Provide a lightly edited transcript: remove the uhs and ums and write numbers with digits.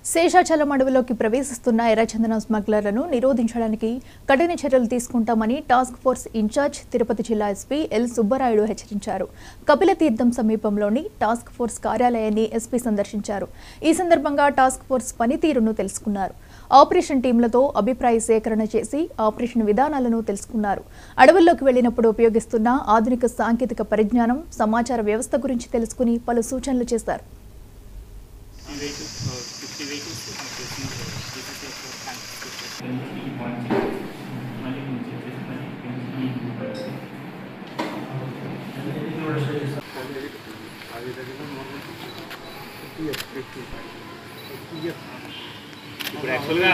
శేషాచలం అడవిలోకి ప్రవేశిస్తున్న ఎర్రచందనం స్మగ్లర్లను నిరోధించడానికి కఠిన చర్యలు తీసుకుంటామని టాస్క్ ఫోర్స్ ఇన్ఛార్జ్ తిరుపతి జిల్లా ఎస్పీ ఎల్ సుబ్బరాయుడు హెచ్చరించారు. కపిలతీర్థం సమీపంలోని టాస్క్ ఫోర్స్ కార్యాలయాన్ని ఎస్పీ సందర్శించారు. ఈ సందర్భంగా టాస్క్ ఫోర్స్ పనితీరును తెలుసుకున్నారు. ఆపరేషన్ టీంలతో అభిప్రాయ సేకరణ చేసి ఆపరేషన్ విధానాలను తెలుసుకున్నారు. అడవుల్లోకి వెళ్లినప్పుడు ఉపయోగిస్తున్న ఆధునిక సాంకేతిక పరిజ్ఞానం, సమాచార వ్యవస్థ గురించి తెలుసుకుని పలు సూచనలు చేశారు. ఇప్పుడు యాక్చువల్గా